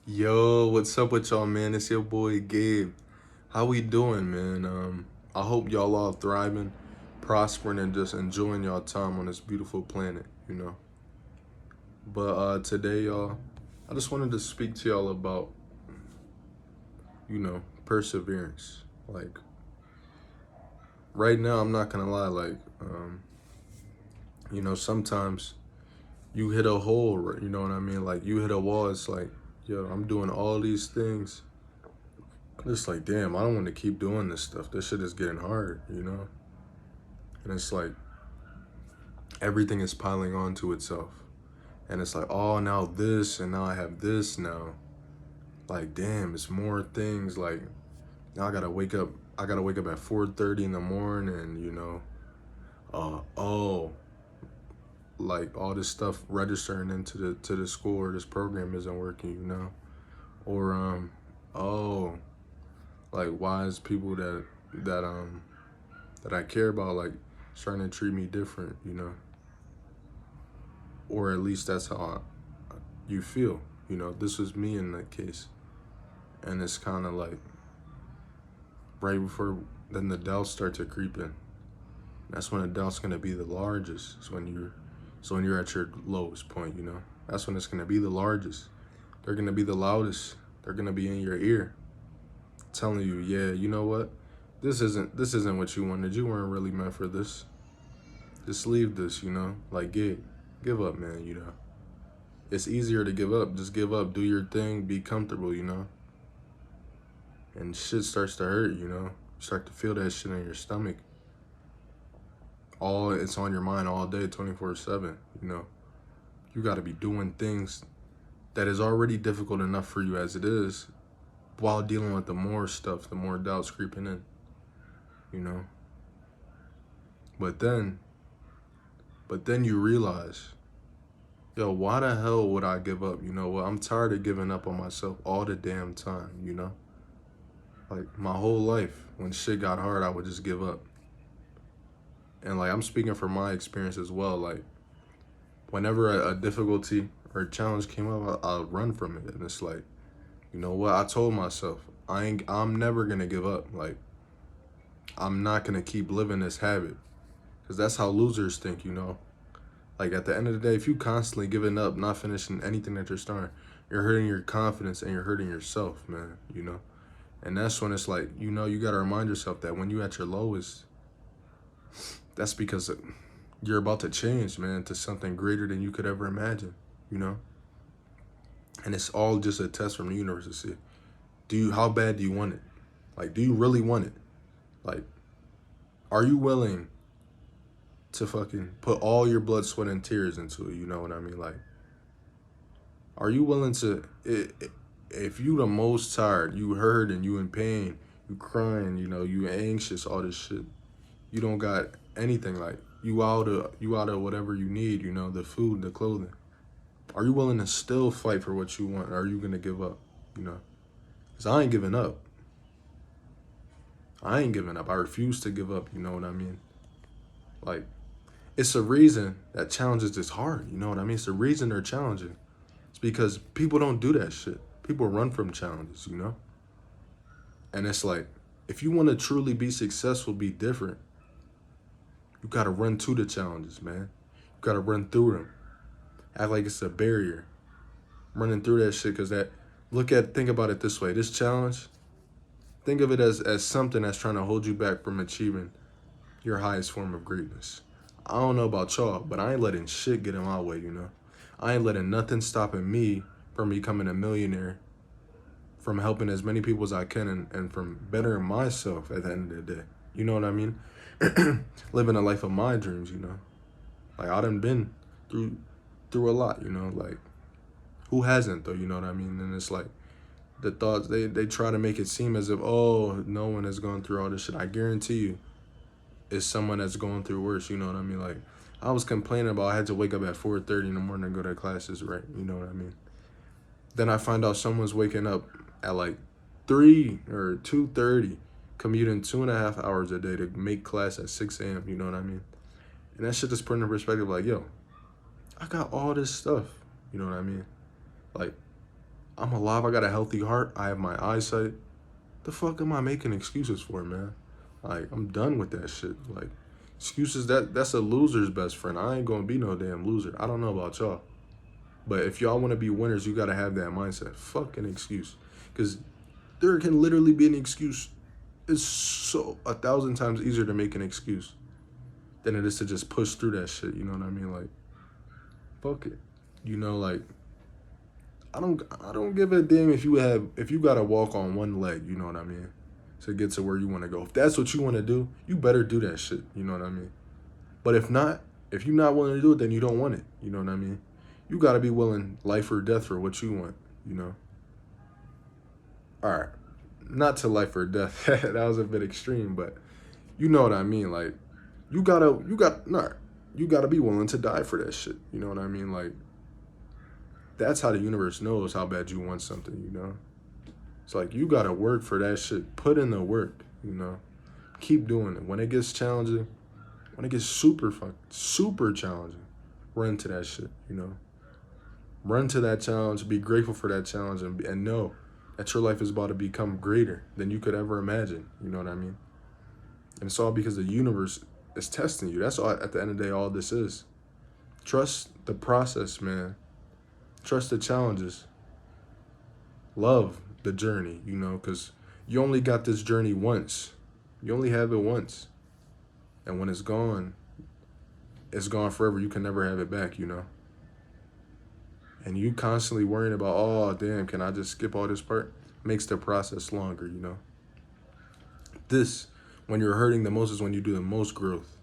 Yo, what's up with y'all, man? It's your boy Gabe. How we doing, man? I hope y'all all thriving, prospering, and just enjoying y'all time on this beautiful planet. But today, y'all, I just wanted to speak to y'all about, perseverance. Like right now, I'm not gonna lie. Sometimes you hit a hole. You know what I mean? Like you hit a wall. It's like, yo, I'm doing all these things. It's like, damn, I don't want to keep doing this stuff. This shit is getting hard. And it's like everything is piling onto itself. And it's like, oh, now this, and now I have this now. Like, damn, it's more things. Like, now I gotta wake up. I gotta wake up at 4:30 in the morning. Oh, like all this stuff registering into the school or this program isn't working. Or oh, like why is people that I care about like starting to treat me different. Or at least that's how you feel. This was me in that case, and it's kind of like right before then the doubts start to creep in. That's when the doubt's gonna be the largest. It's when you're at your lowest point. That's when it's gonna be the largest. They're gonna be the loudest. They're gonna be in your ear, telling you, yeah, you know what? This isn't what you wanted. You weren't really meant for this. Just leave this. Like give up, man. It's easier to give up. Just give up. Do your thing. Be comfortable. And shit starts to hurt. You start to feel that shit in your stomach. It's on your mind all day, 24/7. You got to be doing things that is already difficult enough for you as it is, while dealing with the more stuff, the more doubts creeping in. You know. But then, you realize, yo, why the hell would I give up? You know what? I'm tired of giving up on myself all the damn time. Like my whole life, when shit got hard, I would just give up. And like I'm speaking from my experience as well. Like whenever a difficulty or a challenge came up, I'll run from it. And it's like, you know what? I told myself I'm never gonna give up. Like I'm not gonna keep living this habit, because that's how losers think. Like at the end of the day, if you constantly giving up, not finishing anything that you're starting, you're hurting your confidence and you're hurting yourself, man. And that's when it's like, you gotta remind yourself that when you at your lowest, that's because you're about to change, man, to something greater than you could ever imagine. And it's all just a test from the universe to see, how bad do you want it? Like, do you really want it? Like, are you willing to fucking put all your blood, sweat, and tears into it? You know what I mean? Like, are you willing to, if you the most tired, you hurt and you in pain, you crying, you anxious, all this shit, you don't got anything, like you out of whatever you need, the food, the clothing. Are you willing to still fight for what you want? Or are you gonna give up? You know, because I ain't giving up. I ain't giving up. I refuse to give up. You know what I mean? Like, it's a reason that challenges is hard. You know what I mean? It's the reason they're challenging. It's because people don't do that shit. People run from challenges. And it's like, if you want to truly be successful, be different, you gotta run to the challenges, man. You gotta run through them. Act like it's a barrier. Running through that shit, because think about it this way. This challenge, think of it as something that's trying to hold you back from achieving your highest form of greatness. I don't know about y'all, but I ain't letting shit get in my way. I ain't letting nothing stopping me from becoming a millionaire, from helping as many people as I can, and from bettering myself at the end of the day. You know what I mean? Living a life of my dreams. Like, I done been through a lot. Like, who hasn't, though? You know what I mean? And it's like, the thoughts, they try to make it seem as if, oh, no one has gone through all this shit. I guarantee you, it's someone that's going through worse. You know what I mean? Like, I was complaining about I had to wake up at 4:30 in the morning to go to classes, right? You know what I mean? Then I find out someone's waking up at like 3 or 2:30, commuting 2.5 hours a day to make class at 6 a.m. You know what I mean? And that shit just put in perspective, like, yo, I got all this stuff. You know what I mean? Like, I'm alive. I got a healthy heart. I have my eyesight. The fuck am I making excuses for, man? Like, I'm done with that shit. Like, excuses, that's a loser's best friend. I ain't gonna be no damn loser. I don't know about y'all. But if y'all want to be winners, you got to have that mindset. Fuck an excuse. Because there can literally be an excuse. It's so 1,000 times easier to make an excuse than it is to just push through that shit. You know what I mean? Like, fuck it. You know, like, I don't give a damn if you gotta walk on one leg, you know what I mean? To get to where you wanna go. If that's what you wanna do, you better do that shit. You know what I mean? But if not, if you're not willing to do it, then you don't want it. You know what I mean? You gotta be willing life or death for what you want, you know? Alright. Not to life or death. That was a bit extreme, but you know what I mean. Like, you gotta be willing to die for that shit. You know what I mean? Like, that's how the universe knows how bad you want something, you know? It's like, you gotta work for that shit. Put in the work, you know? Keep doing it. When it gets challenging, when it gets super challenging, run to that shit, you know? Run to that challenge, be grateful for that challenge, and know that your life is about to become greater than you could ever imagine, you know what I mean? And it's all because the universe is testing you. That's all, at the end of the day, all this is. Trust the process, man. Trust the challenges. Love the journey, you know, because you only got this journey once. You only have it once. And when it's gone forever. You can never have it back, you know. And you constantly worrying about, oh, damn, can I just skip all this part? Makes the process longer, you know. This, when you're hurting the most, is when you do the most growth.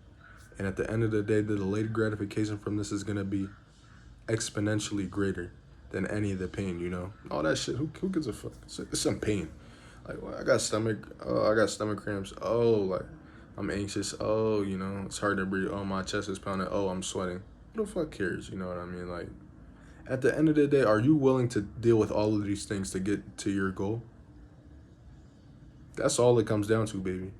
And at the end of the day, the delayed gratification from this is going to be exponentially greater than any of the pain, you know. All that shit, who gives a fuck? It's some pain. Like, well, I got stomach cramps. Oh, like, I'm anxious. Oh, you know, it's hard to breathe. Oh, my chest is pounding. Oh, I'm sweating. Who the fuck cares? You know what I mean? Like, at the end of the day, are you willing to deal with all of these things to get to your goal? That's all it comes down to, baby.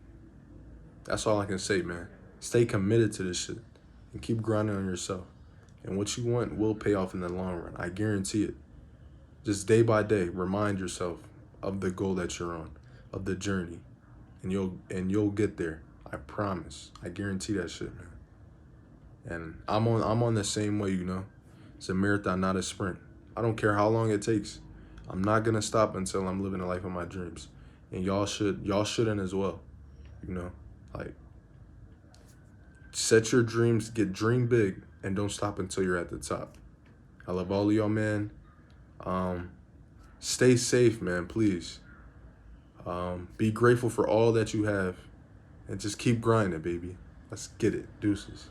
That's all I can say, man. Stay committed to this shit and keep grinding on yourself. And what you want will pay off in the long run. I guarantee it. Just day by day, remind yourself of the goal that you're on, of the journey, and you'll get there. I promise. I guarantee that shit, man. And I'm on the same way, you know. It's a marathon, not a sprint. I don't care how long it takes. I'm not gonna stop until I'm living the life of my dreams. And y'all shouldn't as well. You know, like, set your dreams, dream big, and don't stop until you're at the top. I love all of y'all, man. Stay safe, man, please. Be grateful for all that you have, and just keep grinding, baby. Let's get it. Deuces.